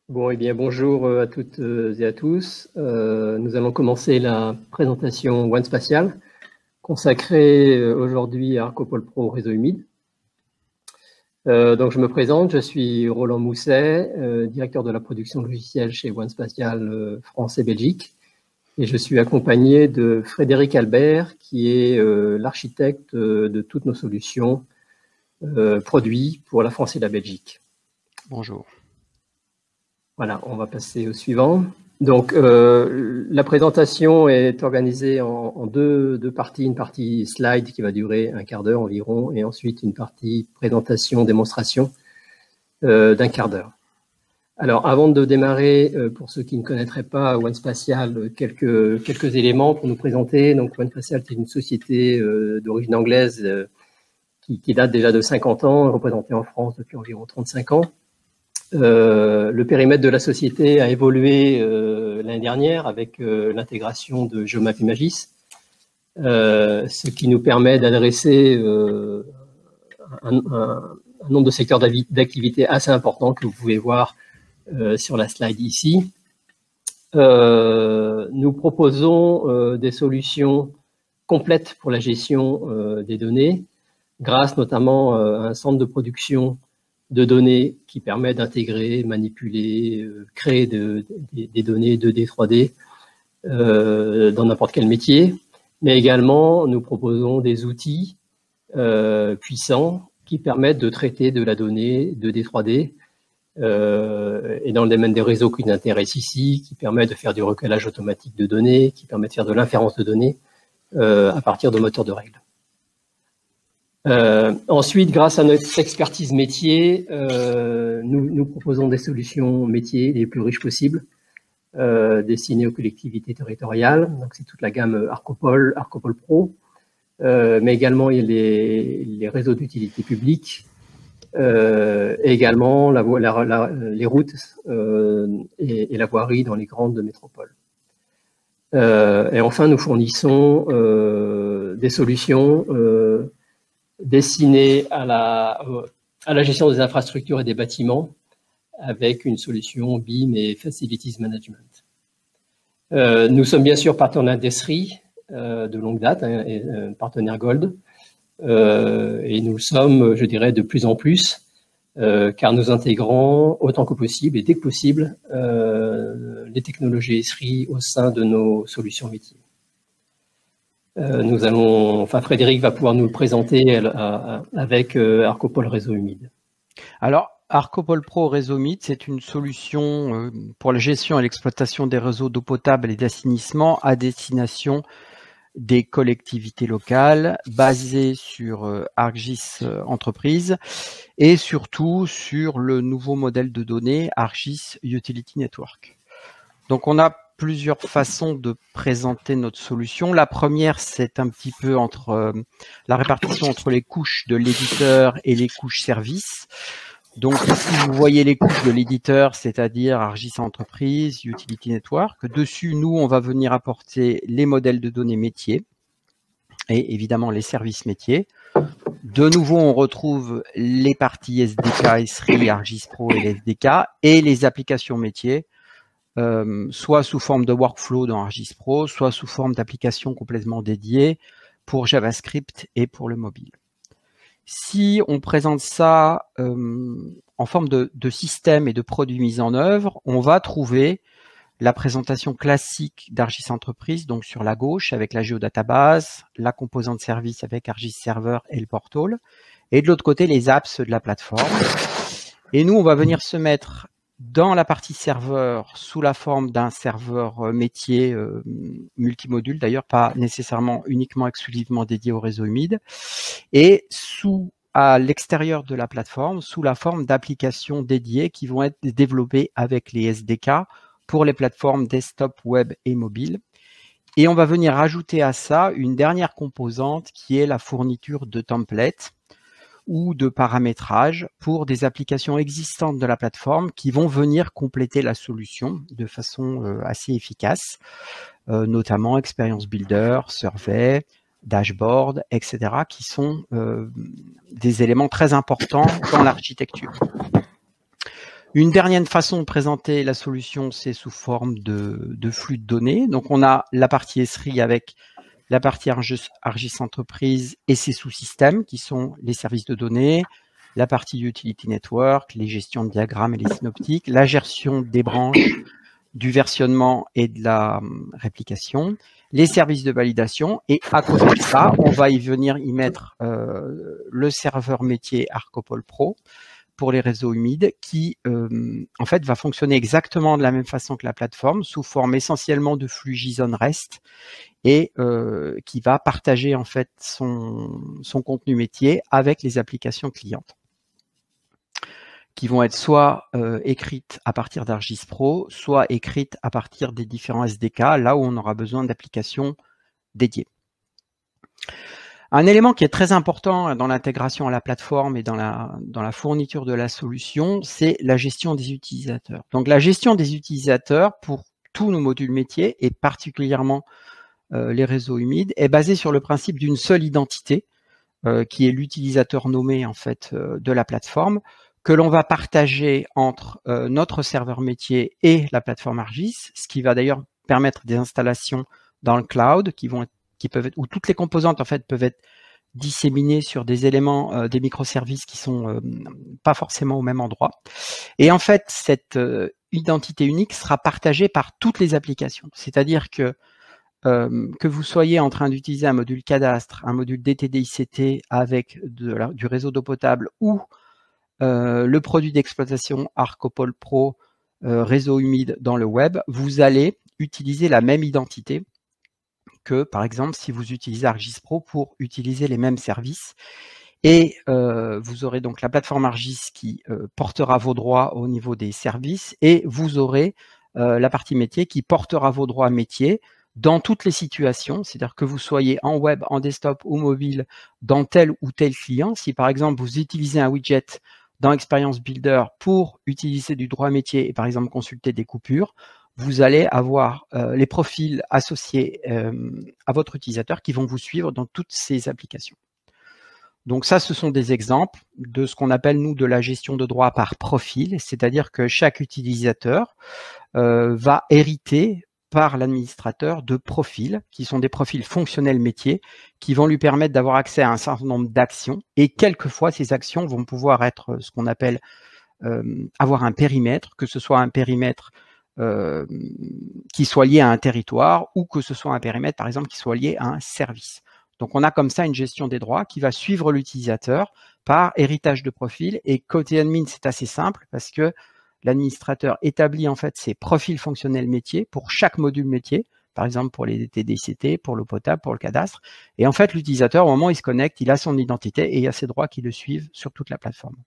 Bon, eh bien, bonjour à toutes et à tous. Nous allons commencer la présentation One Spatial, consacrée aujourd'hui à ArcoPoL Pro Réseau Humide. Donc, je me présente, je suis Roland Mousset, directeur de la production logicielle chez One Spatial France et Belgique. Et je suis accompagné de Frédéric Albert, qui est l'architecte de toutes nos solutions produits pour la France et la Belgique. Bonjour. Voilà, on va passer au suivant. Donc, la présentation est organisée en deux parties. Une partie slide qui va durer un quart d'heure environ, et ensuite une partie présentation, démonstration d'un quart d'heure. Alors, avant de démarrer, pour ceux qui ne connaîtraient pas One Spatial, quelques éléments pour nous présenter. Donc, One Spatial, c'est une société d'origine anglaise qui date déjà de 50 ans, représentée en France depuis environ 35 ans. Le périmètre de la société a évolué l'année dernière avec l'intégration de Geomap Imagis, ce qui nous permet d'adresser un nombre de secteurs d'activité assez important que vous pouvez voir sur la slide ici. Nous proposons des solutions complètes pour la gestion des données, grâce notamment à un centre de production de données qui permet d'intégrer, manipuler, créer des données 2D, 3D dans n'importe quel métier. Mais également, nous proposons des outils puissants qui permettent de traiter de la donnée 2D, 3D et dans le domaine des réseaux qui nous intéressent ici, qui permet de faire du recueillage automatique de données, qui permet de faire de l'inférence de données à partir de moteurs de règles. Ensuite, grâce à notre expertise métier, nous proposons des solutions métiers les plus riches possibles, destinées aux collectivités territoriales. Donc, c'est toute la gamme ArcoPoL Pro, mais également il y a les réseaux d'utilité publique, également les routes et la voirie dans les grandes métropoles. Et enfin, nous fournissons des solutions destiné à la gestion des infrastructures et des bâtiments avec une solution BIM et Facilities Management. Nous sommes bien sûr partenaires d'Esri de longue date, et partenaire Gold, et nous sommes, je dirais, de plus en plus, car nous intégrons autant que possible et dès que possible les technologies Esri au sein de nos solutions métiers. Frédéric va pouvoir nous le présenter avec ArcoPoL Réseau Humide. Alors, ArcoPoL Pro Réseau Humide, c'est une solution pour la gestion et l'exploitation des réseaux d'eau potable et d'assainissement à destination des collectivités locales, basée sur ArcGIS Entreprise et surtout sur le nouveau modèle de données ArcGIS Utility Network. Donc, on a plusieurs façons de présenter notre solution. La première, c'est un petit peu la répartition entre les couches de l'éditeur et les couches services. Donc, si vous voyez les couches de l'éditeur, c'est-à-dire ArcGIS Entreprise, Utility Network, dessus, nous, on va venir apporter les modèles de données métiers et évidemment les services métiers. De nouveau, on retrouve les parties SDK, Esri, ArcGIS Pro et les SDK et les applications métiers, soit sous forme de workflow dans ArcGIS Pro, soit sous forme d'applications complètement dédiées pour JavaScript et pour le mobile. Si on présente ça en forme de système et de produits mis en œuvre, on va trouver la présentation classique d'ArcGIS Entreprise, donc sur la gauche avec la géodatabase, la composante service avec ArcGIS Server et le portal, et de l'autre côté les apps de la plateforme. Et nous, on va venir se mettre dans la partie serveur sous la forme d'un serveur métier multimodule, d'ailleurs pas nécessairement uniquement exclusivement dédié au réseau humide, et à l'extérieur de la plateforme sous la forme d'applications dédiées qui vont être développées avec les SDK pour les plateformes desktop, web et mobile. Et on va venir ajouter à ça une dernière composante qui est la fourniture de templates ou de paramétrage pour des applications existantes de la plateforme qui vont venir compléter la solution de façon assez efficace, notamment Experience Builder, Survey, Dashboard, etc., qui sont des éléments très importants dans l'architecture. Une dernière façon de présenter la solution, c'est sous forme de flux de données. Donc, on a la partie Esri avec la partie Argis Entreprise et ses sous-systèmes qui sont les services de données, la partie Utility Network, les gestions de diagrammes et les synoptiques, la gestion des branches, du versionnement et de la réplication, les services de validation, et à côté de ça, on va y venir y mettre le serveur métier Arcopol Pro pour les réseaux humides qui, en fait, va fonctionner exactement de la même façon que la plateforme, sous forme essentiellement de flux JSON REST, et qui va partager en fait son contenu métier avec les applications clientes, qui vont être soit écrites à partir d'Argis Pro, soit écrites à partir des différents SDK, là où on aura besoin d'applications dédiées. Un élément qui est très important dans l'intégration à la plateforme et dans la fourniture de la solution, c'est la gestion des utilisateurs. Donc la gestion des utilisateurs pour tous nos modules métiers, et particulièrement les réseaux humides, est basée sur le principe d'une seule identité, qui est l'utilisateur nommé en fait de la plateforme, que l'on va partager entre notre serveur métier et la plateforme Argis, ce qui va d'ailleurs permettre des installations dans le cloud qui peuvent être, où toutes les composantes en fait peuvent être disséminées sur des éléments, des microservices qui sont pas forcément au même endroit. Et en fait, cette identité unique sera partagée par toutes les applications. C'est-à-dire que vous soyez en train d'utiliser un module cadastre, un module DTD-ICT avec du réseau d'eau potable ou le produit d'exploitation Arcopol Pro réseau humide dans le web, vous allez utiliser la même identité que, par exemple, si vous utilisez Argis Pro pour utiliser les mêmes services. Et vous aurez donc la plateforme Argis qui portera vos droits au niveau des services, et vous aurez la partie métier qui portera vos droits métiers dans toutes les situations, c'est-à-dire que vous soyez en web, en desktop ou mobile, dans tel ou tel client. Si par exemple vous utilisez un widget dans Experience Builder pour utiliser du droit métier et par exemple consulter des coupures, vous allez avoir les profils associés à votre utilisateur qui vont vous suivre dans toutes ces applications. Donc ça, ce sont des exemples de ce qu'on appelle, nous, de la gestion de droits par profil, c'est-à-dire que chaque utilisateur va hériter par l'administrateur de profils, qui sont des profils fonctionnels métiers, qui vont lui permettre d'avoir accès à un certain nombre d'actions, et quelquefois, ces actions vont pouvoir être ce qu'on appelle avoir un périmètre, que ce soit un périmètre qui soit lié à un territoire, ou que ce soit un périmètre, par exemple, qui soit lié à un service. Donc, on a comme ça une gestion des droits qui va suivre l'utilisateur par héritage de profil. Et côté admin, c'est assez simple parce que l'administrateur établit en fait ses profils fonctionnels métiers pour chaque module métier, par exemple pour les DTD-ICT, pour l'eau potable, pour le cadastre. Et en fait, l'utilisateur, au moment où il se connecte, il a son identité et il a ses droits qui le suivent sur toute la plateforme.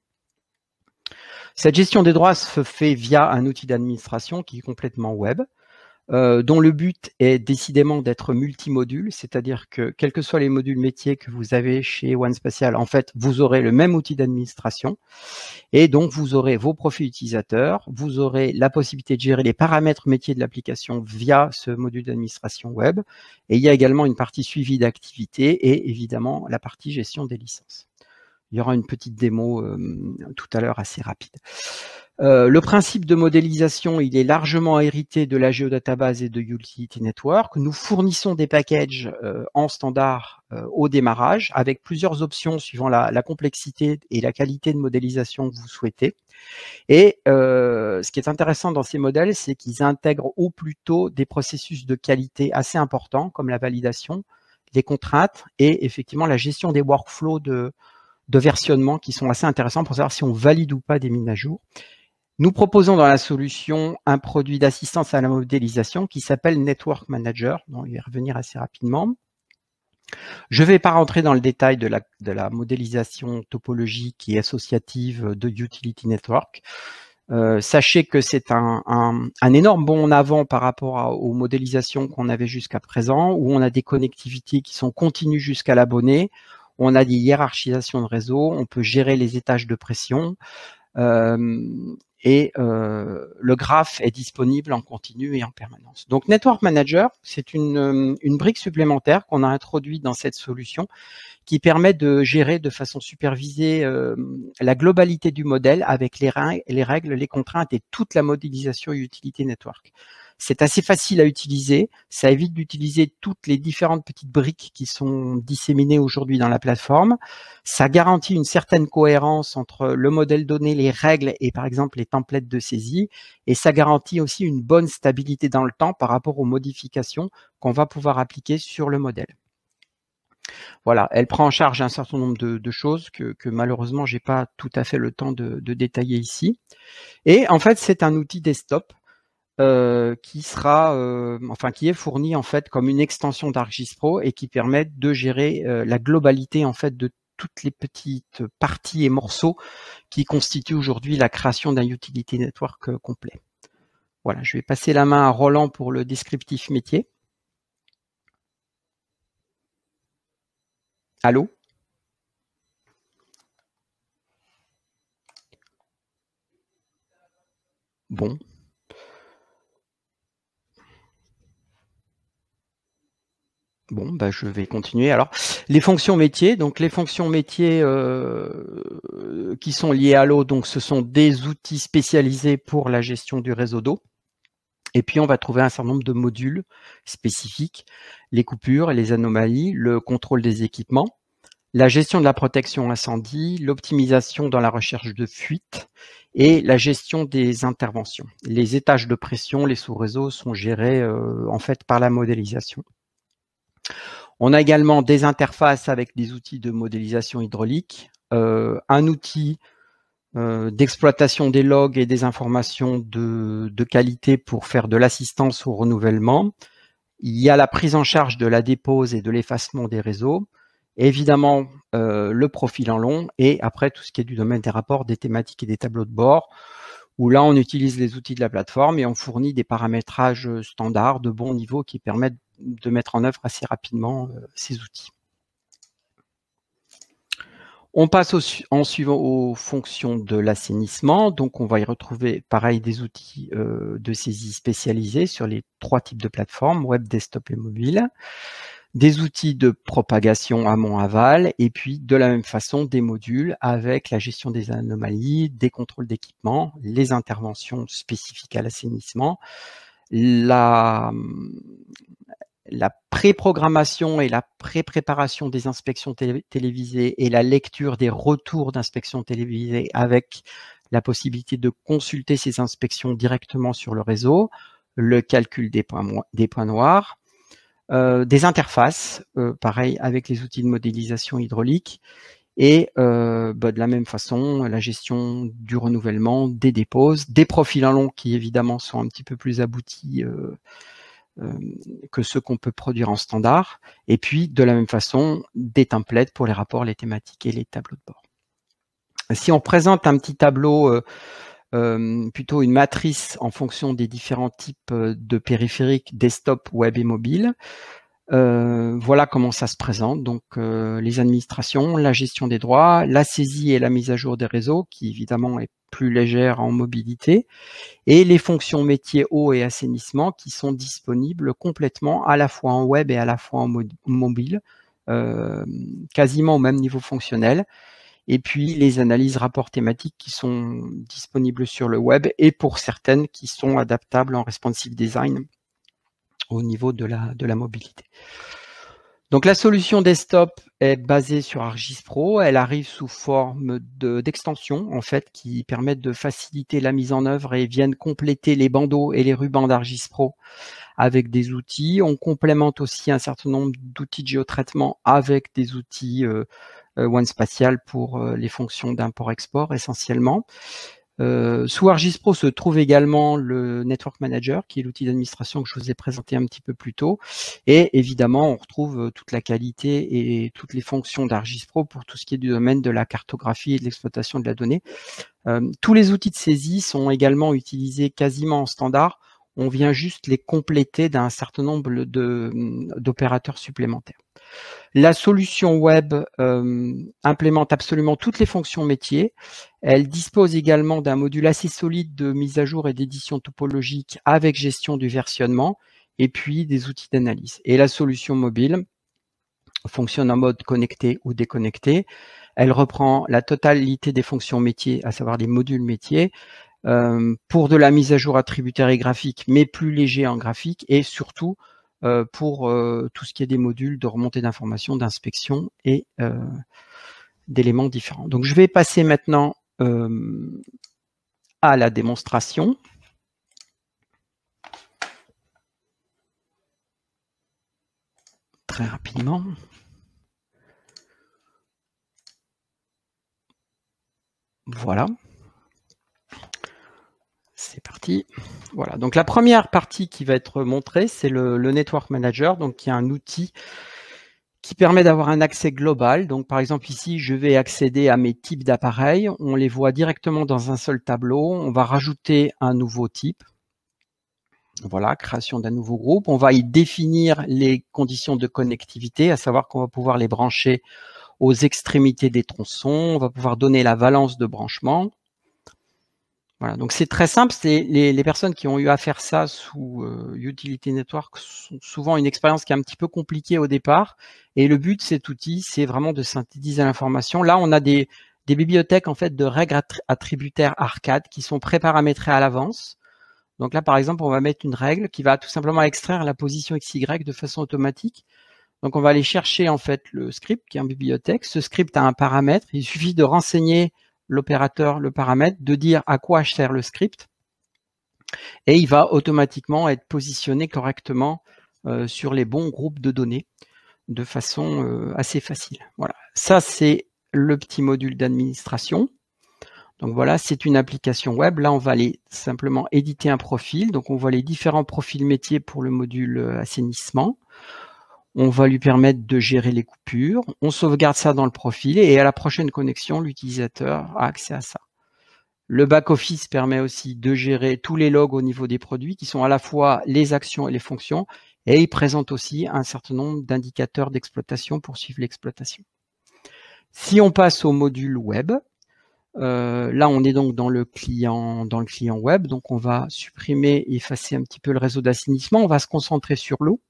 Cette gestion des droits se fait via un outil d'administration qui est complètement web, dont le but est décidément d'être multimodule, c'est-à-dire que quels que soient les modules métiers que vous avez chez OneSpatial, en fait, vous aurez le même outil d'administration, et donc vous aurez vos profils utilisateurs, vous aurez la possibilité de gérer les paramètres métiers de l'application via ce module d'administration web, et il y a également une partie suivi d'activité et évidemment la partie gestion des licences. Il y aura une petite démo tout à l'heure assez rapide. Le principe de modélisation, il est largement hérité de la Geodatabase et de Utility Network. Nous fournissons des packages en standard au démarrage avec plusieurs options suivant la complexité et la qualité de modélisation que vous souhaitez. Et ce qui est intéressant dans ces modèles, c'est qu'ils intègrent au plus tôt des processus de qualité assez importants comme la validation, les contraintes et effectivement la gestion des workflows de versionnement qui sont assez intéressants pour savoir si on valide ou pas des mises à jour. Nous proposons dans la solution un produit d'assistance à la modélisation qui s'appelle Network Manager, dont je vais revenir assez rapidement. Je ne vais pas rentrer dans le détail de la modélisation topologique et associative de Utility Network. Sachez que c'est un énorme bond en avant par rapport aux modélisations qu'on avait jusqu'à présent, où on a des connectivités qui sont continues jusqu'à l'abonné, on a des hiérarchisations de réseau, on peut gérer les étages de pression. Le graphe est disponible en continu et en permanence. Donc Network Manager, c'est une brique supplémentaire qu'on a introduite dans cette solution qui permet de gérer de façon supervisée la globalité du modèle avec les règles, les contraintes et toute la modélisation et utilité network. C'est assez facile à utiliser, ça évite d'utiliser toutes les différentes petites briques qui sont disséminées aujourd'hui dans la plateforme. Ça garantit une certaine cohérence entre le modèle donné, les règles et par exemple les templates de saisie. Et ça garantit aussi une bonne stabilité dans le temps par rapport aux modifications qu'on va pouvoir appliquer sur le modèle. Voilà, elle prend en charge un certain nombre de choses que malheureusement, j'ai pas tout à fait le temps de détailler ici. Et en fait, c'est un outil desktop qui est fourni en fait comme une extension d'ArcGIS-Pro et qui permet de gérer la globalité en fait de toutes les petites parties et morceaux qui constituent aujourd'hui la création d'un utility network complet. Voilà, je vais passer la main à Roland pour le descriptif métier. Allô? Bon. Bon, bah, je vais continuer. Alors, les fonctions métiers. Donc, les fonctions métiers qui sont liées à l'eau, donc ce sont des outils spécialisés pour la gestion du réseau d'eau. Et puis, on va trouver un certain nombre de modules spécifiques, les coupures, les anomalies, le contrôle des équipements, la gestion de la protection incendie, l'optimisation dans la recherche de fuite et la gestion des interventions. Les étages de pression, les sous-réseaux sont gérés en fait par la modélisation. On a également des interfaces avec des outils de modélisation hydraulique, un outil d'exploitation des logs et des informations de qualité pour faire de l'assistance au renouvellement. Il y a la prise en charge de la dépose et de l'effacement des réseaux. Évidemment, le profil en long et après tout ce qui est du domaine des rapports, des thématiques et des tableaux de bord, où là, on utilise les outils de la plateforme et on fournit des paramétrages standards de bon niveau qui permettent de mettre en œuvre assez rapidement ces outils. On passe en suivant aux fonctions de l'assainissement. Donc, on va y retrouver, pareil, des outils de saisie spécialisés sur les 3 types de plateformes, web, desktop et mobile. Des outils de propagation amont-aval et puis de la même façon des modules avec la gestion des anomalies, des contrôles d'équipement, les interventions spécifiques à l'assainissement, la pré-programmation et la pré-préparation des inspections télévisées et la lecture des retours d'inspections télévisées avec la possibilité de consulter ces inspections directement sur le réseau, le calcul des points noirs, des interfaces, pareil avec les outils de modélisation hydraulique et de la même façon la gestion du renouvellement, des déposes, des profils en long qui évidemment sont un petit peu plus aboutis que ceux qu'on peut produire en standard, et puis de la même façon des templates pour les rapports, les thématiques et les tableaux de bord. Si on présente un petit tableau, plutôt une matrice en fonction des différents types de périphériques desktop, web et mobile, voilà comment ça se présente. Donc les administrations, la gestion des droits, la saisie et la mise à jour des réseaux, qui évidemment est plus légère en mobilité, et les fonctions métiers eau et assainissement qui sont disponibles complètement à la fois en web et à la fois en mobile, quasiment au même niveau fonctionnel. Et puis les analyses rapports thématiques qui sont disponibles sur le web et pour certaines qui sont adaptables en responsive design au niveau de la mobilité. Donc la solution desktop est basée sur ArcGIS-Pro. Elle arrive sous forme d'extensions en fait qui permettent de faciliter la mise en œuvre et viennent compléter les bandeaux et les rubans d'ArcGIS-Pro avec des outils. On complémente aussi un certain nombre d'outils de géotraitement avec des outils OneSpatial pour les fonctions d'import-export essentiellement. Sous ArcGIS-Pro se trouve également le Network Manager, qui est l'outil d'administration que je vous ai présenté un petit peu plus tôt. Et évidemment, on retrouve toute la qualité et toutes les fonctions d'ArcGIS-Pro pour tout ce qui est du domaine de la cartographie et de l'exploitation de la donnée. Tous les outils de saisie sont également utilisés quasiment en standard. On vient juste les compléter d'un certain nombre d'opérateurs supplémentaires. La solution web implémente absolument toutes les fonctions métiers. Elle dispose également d'un module assez solide de mise à jour et d'édition topologique avec gestion du versionnement et puis des outils d'analyse. Et la solution mobile fonctionne en mode connecté ou déconnecté. Elle reprend la totalité des fonctions métiers, à savoir des modules métiers, pour de la mise à jour attributaire et graphique, mais plus léger en graphique, et surtout pour tout ce qui est des modules de remontée d'informations, d'inspection et d'éléments différents. Donc je vais passer maintenant à la démonstration. Très rapidement. Voilà. C'est parti. Voilà. Donc la première partie qui va être montrée, c'est le Network Manager, donc qui est un outil qui permet d'avoir un accès global. Donc par exemple ici, je vais accéder à mes types d'appareils. On les voit directement dans un seul tableau. On va rajouter un nouveau type. Voilà, création d'un nouveau groupe. On va y définir les conditions de connectivité, à savoir qu'on va pouvoir les brancher aux extrémités des tronçons. On va pouvoir donner la valence de branchement. Voilà, donc c'est très simple. C'est les personnes qui ont eu à faire ça sous Utility Network sont souvent une expérience qui est un petit peu compliquée au départ. Et le but de cet outil, c'est vraiment de synthétiser l'information. Là, on a des bibliothèques en fait de règles attributaires arcade qui sont préparamétrées à l'avance. Donc là, par exemple, on va mettre une règle qui va tout simplement extraire la position XY de façon automatique. Donc on va aller chercher en fait le script qui est en bibliothèque. Ce script a un paramètre. Il suffit de renseigner l'opérateur, le paramètre, de dire à quoi sert le script. Et il va automatiquement être positionné correctement sur les bons groupes de données de façon assez facile. Voilà. Ça, c'est le petit module d'administration. Donc voilà, c'est une application web. Là, on va aller simplement éditer un profil. Donc on voit les différents profils métiers pour le module assainissement. On va lui permettre de gérer les coupures. On sauvegarde ça dans le profil et à la prochaine connexion, l'utilisateur a accès à ça. Le back-office permet aussi de gérer tous les logs au niveau des produits qui sont à la fois les actions et les fonctions et il présente aussi un certain nombre d'indicateurs d'exploitation pour suivre l'exploitation. Si on passe au module web, là, on est donc dans le client web. Donc, on va supprimer et effacer un petit peu le réseau d'assainissement. On va se concentrer sur l'eau.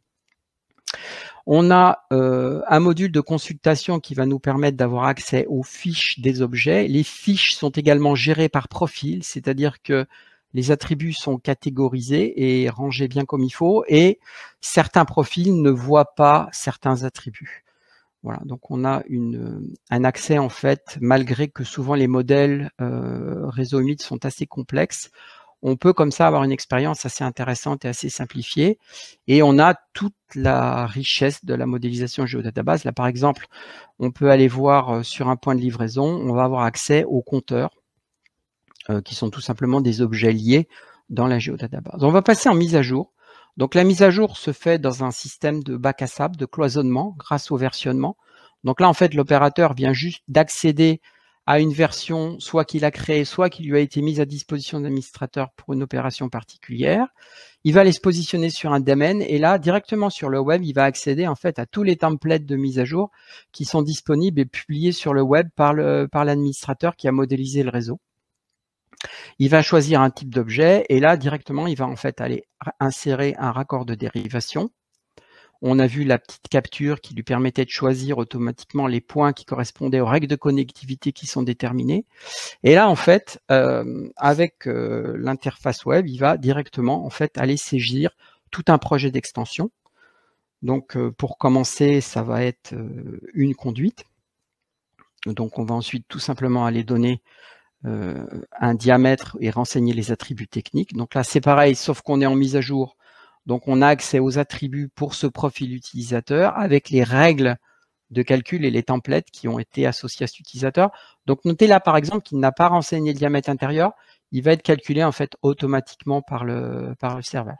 On a un module de consultation qui va nous permettre d'avoir accès aux fiches des objets. Les fiches sont également gérées par profil, c'est-à-dire que les attributs sont catégorisés et rangés bien comme il faut. Et certains profils ne voient pas certains attributs. Voilà, donc on a un accès en fait, malgré que souvent les modèles réseau humide sont assez complexes, on peut comme ça avoir une expérience assez intéressante et assez simplifiée. Et on a toute la richesse de la modélisation géodatabase. Là, par exemple, on peut aller voir sur un point de livraison, on va avoir accès aux compteurs, qui sont tout simplement des objets liés dans la géodatabase. On va passer en mise à jour. Donc la mise à jour se fait dans un système de bac à sable, de cloisonnement, grâce au versionnement. Donc là, en fait, l'opérateur vient juste d'accéder à une version, soit qu'il a créée, soit qui lui a été mise à disposition de l'administrateur pour une opération particulière. Il va aller se positionner sur un domaine et là, directement sur le web, il va accéder en fait à tous les templates de mise à jour qui sont disponibles et publiés sur le web par l'administrateur qui a modélisé le réseau. Il va choisir un type d'objet et là, directement, il va en fait aller insérer un raccord de dérivation. On a vu la petite capture qui lui permettait de choisir automatiquement les points qui correspondaient aux règles de connectivité qui sont déterminées. Et là, en fait, avec l'interface web, il va directement en fait aller saisir tout un projet d'extension. Donc, pour commencer, ça va être une conduite. Donc, on va ensuite tout simplement aller donner un diamètre et renseigner les attributs techniques. Donc là, c'est pareil, sauf qu'on est en mise à jour. Donc, on a accès aux attributs pour ce profil utilisateur avec les règles de calcul et les templates qui ont été associés à cet utilisateur. Donc, notez là, par exemple, qu'il n'a pas renseigné le diamètre intérieur. Il va être calculé en fait automatiquement par le serveur.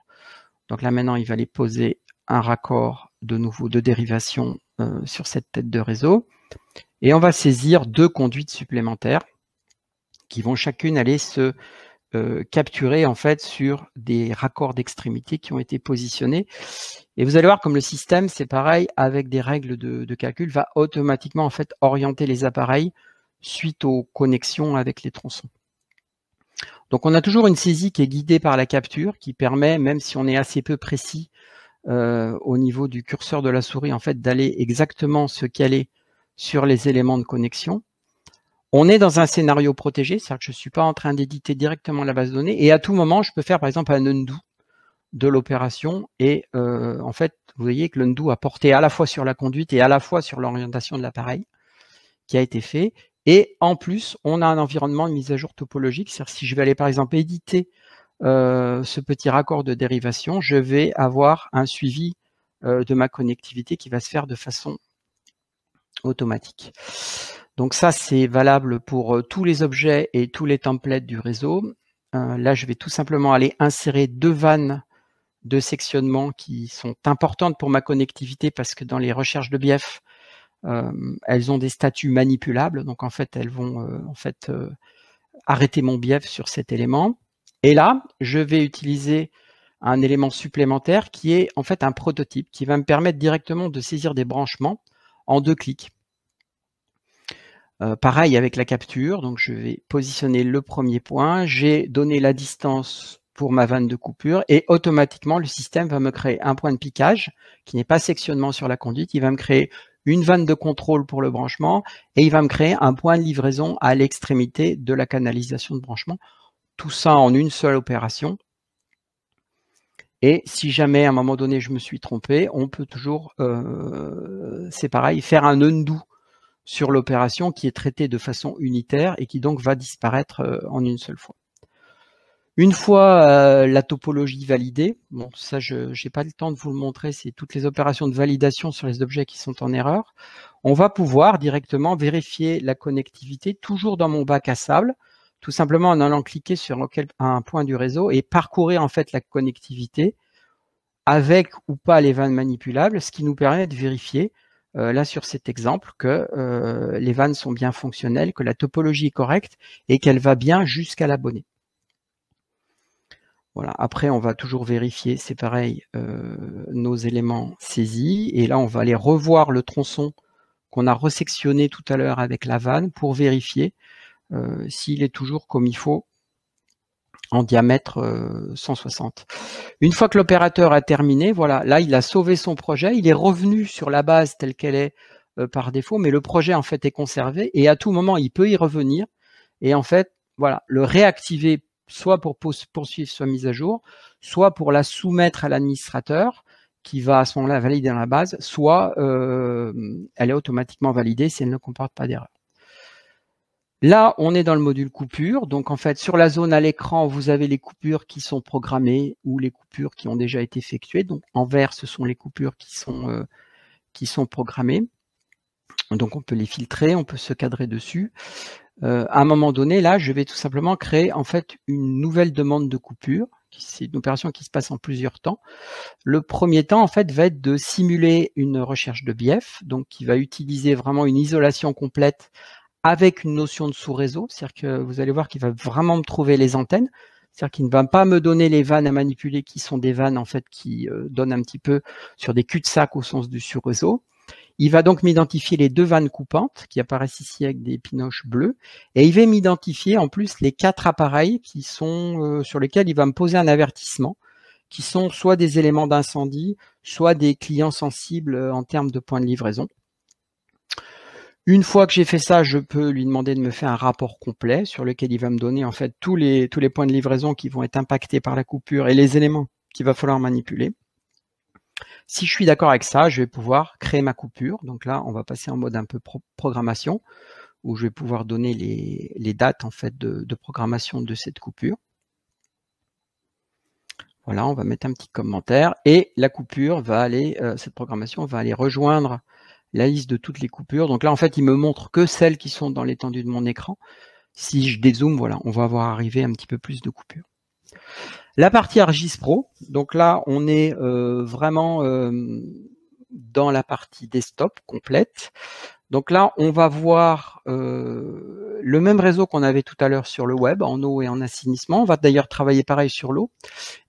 Donc là, maintenant, il va aller poser un raccord de nouveau de dérivation sur cette tête de réseau. Et on va saisir deux conduites supplémentaires qui vont chacune aller se capturé en fait sur des raccords d'extrémité qui ont été positionnés. Et vous allez voir comme le système, c'est pareil, avec des règles de calcul, va automatiquement en fait orienter les appareils suite aux connexions avec les tronçons. Donc on a toujours une saisie qui est guidée par la capture, qui permet, même si on est assez peu précis au niveau du curseur de la souris, en fait, d'aller exactement se caler sur les éléments de connexion. On est dans un scénario protégé, c'est-à-dire que je ne suis pas en train d'éditer directement la base de données, et à tout moment, je peux faire par exemple un undo de l'opération, et en fait, vous voyez que l'undo a porté à la fois sur la conduite et à la fois sur l'orientation de l'appareil qui a été fait, et en plus, on a un environnement de mise à jour topologique, c'est-à-dire si je vais aller par exemple éditer ce petit raccord de dérivation, je vais avoir un suivi de ma connectivité qui va se faire de façon automatique. Donc ça, c'est valable pour tous les objets et tous les templates du réseau. Là, je vais tout simplement aller insérer 2 vannes de sectionnement qui sont importantes pour ma connectivité parce que dans les recherches de bief, elles ont des statuts manipulables. Donc en fait, elles vont arrêter mon bief sur cet élément. Et là, je vais utiliser un élément supplémentaire qui est en fait un prototype qui va me permettre directement de saisir des branchements en 2 clics. Pareil avec la capture, donc je vais positionner le premier point, j'ai donné la distance pour ma vanne de coupure et automatiquement le système va me créer un point de piquage qui n'est pas sectionnement sur la conduite, il va me créer une vanne de contrôle pour le branchement et il va me créer un point de livraison à l'extrémité de la canalisation de branchement. Tout ça en une seule opération. Et si jamais à un moment donné je me suis trompé, on peut toujours, c'est pareil, faire un undo sur l'opération qui est traitée de façon unitaire et qui donc va disparaître en une seule fois. Une fois la topologie validée, bon ça je n'ai pas le temps de vous le montrer, c'est toutes les opérations de validation sur les objets qui sont en erreur, on va pouvoir directement vérifier la connectivité toujours dans mon bac à sable, tout simplement en allant cliquer sur un point du réseau et parcourir en fait la connectivité avec ou pas les vannes manipulables, ce qui nous permet de vérifier là sur cet exemple que les vannes sont bien fonctionnelles, que la topologie est correcte et qu'elle va bien jusqu'à l'abonné. Voilà. Après, on va toujours vérifier, c'est pareil, nos éléments saisis. Et là, on va aller revoir le tronçon qu'on a resectionné tout à l'heure avec la vanne pour vérifier s'il est toujours comme il faut en diamètre 160. Une fois que l'opérateur a terminé, voilà, là il a sauvé son projet, il est revenu sur la base telle qu'elle est par défaut, mais le projet en fait est conservé et à tout moment il peut y revenir et en fait voilà, le réactiver soit pour poursuivre sa mise à jour, soit pour la soumettre à l'administrateur qui va à ce moment-là valider dans la base, soit elle est automatiquement validée si elle ne comporte pas d'erreur. Là, on est dans le module coupure. Donc, en fait, sur la zone à l'écran, vous avez les coupures qui sont programmées ou les coupures qui ont déjà été effectuées. Donc, en vert, ce sont les coupures qui sont programmées. Donc, on peut les filtrer, on peut se cadrer dessus. À un moment donné, là, je vais tout simplement créer en fait une nouvelle demande de coupure. C'est une opération qui se passe en plusieurs temps. Le premier temps, en fait, va être de simuler une recherche de bief, donc qui va utiliser vraiment une isolation complète avec une notion de sous-réseau, c'est-à-dire que vous allez voir qu'il va vraiment me trouver les antennes, c'est-à-dire qu'il ne va pas me donner les vannes à manipuler qui sont des vannes en fait qui donnent un petit peu sur des cul-de-sac au sens du sur-réseau. Il va donc m'identifier les 2 vannes coupantes qui apparaissent ici avec des pinoches bleues et il va m'identifier en plus les 4 appareils qui sont sur lesquels il va me poser un avertissement qui sont soit des éléments d'incendie, soit des clients sensibles en termes de points de livraison. Une fois que j'ai fait ça, je peux lui demander de me faire un rapport complet sur lequel il va me donner en fait tous les points de livraison qui vont être impactés par la coupure et les éléments qu'il va falloir manipuler. Si je suis d'accord avec ça, je vais pouvoir créer ma coupure. Donc là, on va passer en mode un peu programmation où je vais pouvoir donner les dates en fait de programmation de cette coupure. Voilà, on va mettre un petit commentaire et la coupure va aller, cette programmation va aller rejoindre la liste de toutes les coupures. Donc là, en fait, il me montre que celles qui sont dans l'étendue de mon écran. Si je dézoome, voilà, on va voir arriver un petit peu plus de coupures. La partie ArcGIS Pro, donc là, on est vraiment dans la partie desktop complète. Donc là, on va voir le même réseau qu'on avait tout à l'heure sur le web, en eau et en assainissement. On va d'ailleurs travailler pareil sur l'eau.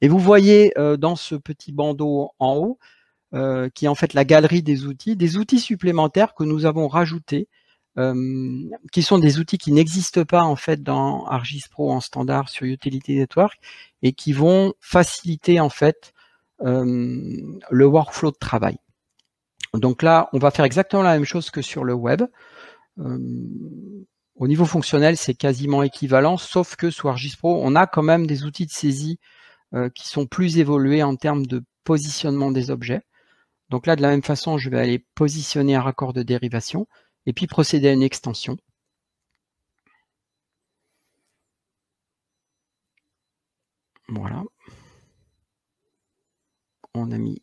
Et vous voyez dans ce petit bandeau en haut, qui est en fait la galerie des outils supplémentaires que nous avons rajoutés, qui sont des outils qui n'existent pas en fait dans ArcGIS Pro en standard sur Utility Network et qui vont faciliter en fait le workflow de travail. Donc là, on va faire exactement la même chose que sur le web. Au niveau fonctionnel, c'est quasiment équivalent, sauf que sur ArcGIS Pro, on a quand même des outils de saisie qui sont plus évolués en termes de positionnement des objets. Donc là, de la même façon, je vais aller positionner un raccord de dérivation et puis procéder à une extension. Voilà. On a mis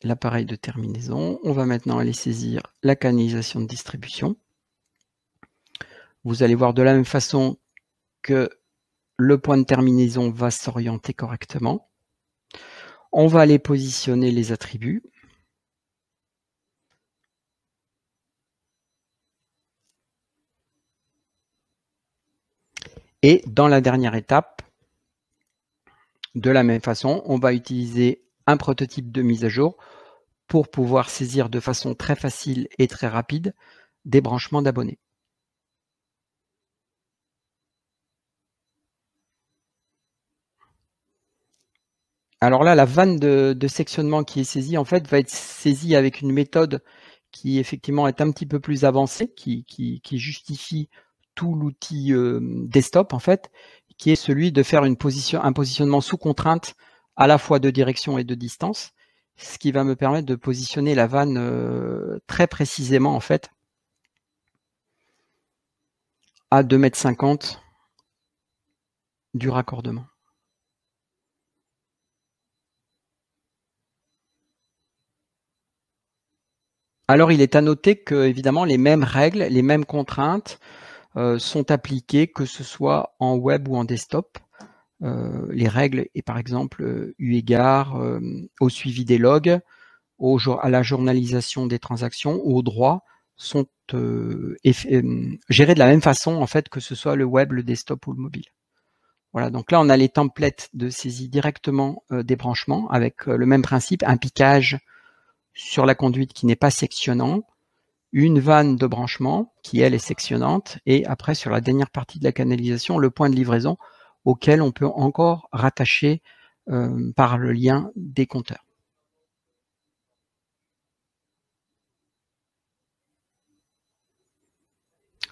l'appareil de terminaison. On va maintenant aller saisir la canalisation de distribution. Vous allez voir de la même façon que le point de terminaison va s'orienter correctement. On va aller positionner les attributs. Et dans la dernière étape, de la même façon, on va utiliser un prototype de mise à jour pour pouvoir saisir de façon très facile et très rapide des branchements d'abonnés. Alors là, la vanne de sectionnement qui est saisie, en fait, va être saisie avec une méthode qui effectivement est un petit peu plus avancée, qui justifie tout l'outil desktop, en fait, qui est celui de faire un positionnement sous contrainte à la fois de direction et de distance, ce qui va me permettre de positionner la vanne très précisément, en fait, à 2,50 m du raccordement. Alors, il est à noter que, évidemment, les mêmes règles, les mêmes contraintes sont appliquées, que ce soit en web ou en desktop. Les règles, et par exemple, eu égard au suivi des logs, à la journalisation des transactions ou aux droits, sont gérées de la même façon, en fait, que ce soit le web, le desktop ou le mobile. Voilà, donc là, on a les templates de saisie directement des branchements avec le même principe, un piquage sur la conduite qui n'est pas sectionnant, une vanne de branchement qui, elle, est sectionnante, et après, sur la dernière partie de la canalisation, le point de livraison auquel on peut encore rattacher par le lien des compteurs.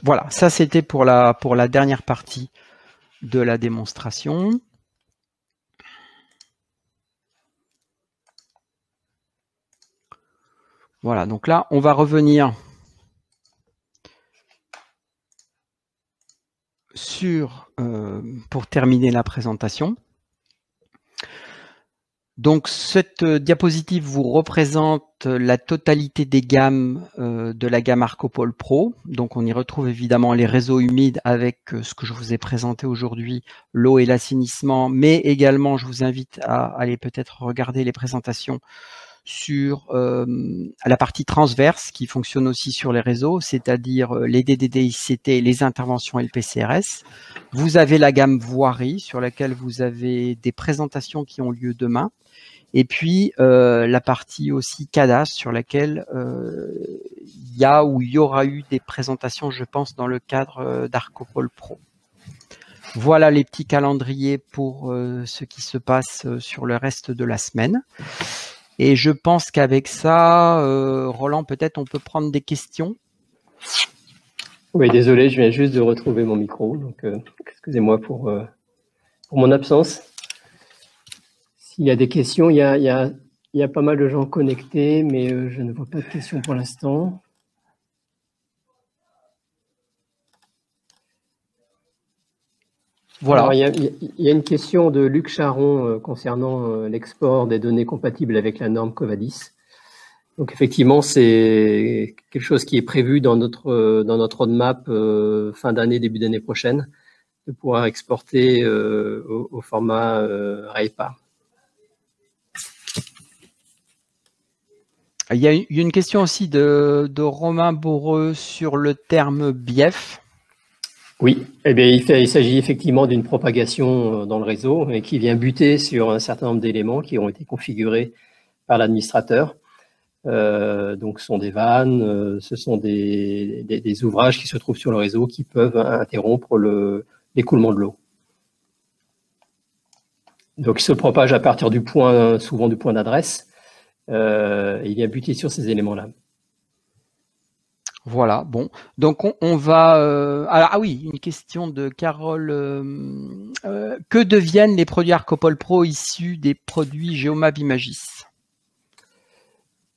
Voilà, ça c'était pour la dernière partie de la démonstration. Voilà, donc là, on va revenir sur, pour terminer la présentation. Donc cette diapositive vous représente la totalité des gammes de la gamme ArcoPoL Pro. Donc on y retrouve évidemment les réseaux humides avec ce que je vous ai présenté aujourd'hui, l'eau et l'assainissement, mais également je vous invite à aller peut-être regarder les présentations sur la partie transverse qui fonctionne aussi sur les réseaux, c'est-à-dire les DDD-ICT, les interventions LPCRS. Vous avez la gamme voirie sur laquelle vous avez des présentations qui ont lieu demain. Et puis la partie aussi cadastre sur laquelle il y aura eu des présentations, je pense, dans le cadre d'ArcoPoL Pro. Voilà les petits calendriers pour ce qui se passe sur le reste de la semaine. Et je pense qu'avec ça, Roland, peut-être on peut prendre des questions. Oui, désolé, je viens juste de retrouver mon micro, donc excusez-moi pour mon absence. S'il y a des questions, il y a pas mal de gens connectés, mais je ne vois pas de questions pour l'instant. Voilà. Alors, il y a une question de Luc Charon concernant l'export des données compatibles avec la norme Covadis. Donc effectivement, c'est quelque chose qui est prévu dans notre roadmap fin d'année, début d'année prochaine, de pouvoir exporter au format RAIPA. Il y a une question aussi de Romain Bourreux sur le terme BIEF. Oui, eh bien, il s'agit effectivement d'une propagation dans le réseau et qui vient buter sur un certain nombre d'éléments qui ont été configurés par l'administrateur. Donc, ce sont des vannes, ce sont des ouvrages qui se trouvent sur le réseau qui peuvent interrompre l'écoulement de l'eau. Donc, il se propage à partir du point, souvent du point d'adresse. Il vient buter sur ces éléments-là. Voilà, bon. Donc, on va... alors, ah oui, une question de Carole. Que deviennent les produits Arcopol Pro issus des produits Geomap Imagis?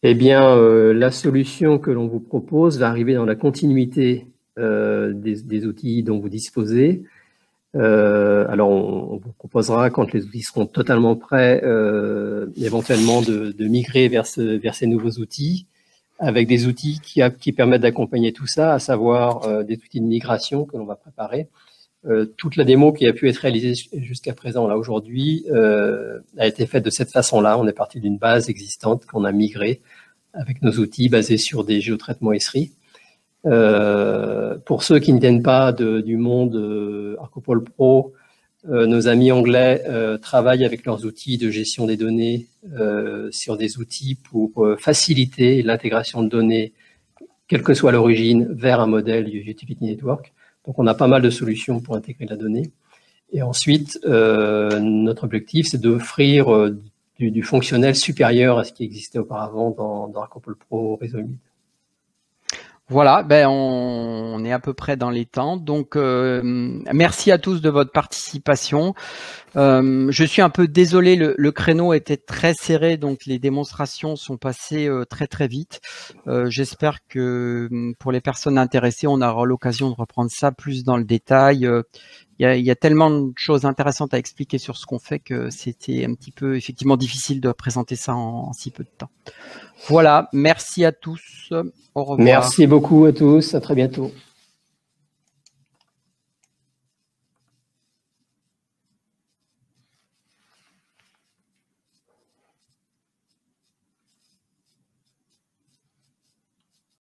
Eh bien, la solution que l'on vous propose va arriver dans la continuité des outils dont vous disposez. Alors, on vous proposera, quand les outils seront totalement prêts, éventuellement de migrer vers ces nouveaux outils, avec des outils qui permettent d'accompagner tout ça, à savoir des outils de migration que l'on va préparer. Toute la démo qui a pu être réalisée jusqu'à présent, là aujourd'hui, a été faite de cette façon-là. On est parti d'une base existante qu'on a migrée avec nos outils basés sur des géotraitements Esri. Pour ceux qui ne viennent pas du monde Arcopol Pro, nos amis anglais travaillent avec leurs outils de gestion des données sur des outils pour faciliter l'intégration de données, quelle que soit l'origine, vers un modèle Utility Network. Donc, on a pas mal de solutions pour intégrer la donnée. Et ensuite, notre objectif, c'est d'offrir du fonctionnel supérieur à ce qui existait auparavant dans Arcopol Pro Réseau Humide. Voilà, ben on est à peu près dans les temps. Donc, merci à tous de votre participation. Je suis un peu désolé, le créneau était très serré, donc les démonstrations sont passées très très vite. J'espère que pour les personnes intéressées, on aura l'occasion de reprendre ça plus dans le détail. Il y a tellement de choses intéressantes à expliquer sur ce qu'on fait que c'était un petit peu effectivement difficile de présenter ça en si peu de temps. Voilà, merci à tous. Au revoir. Merci beaucoup à tous, à très bientôt.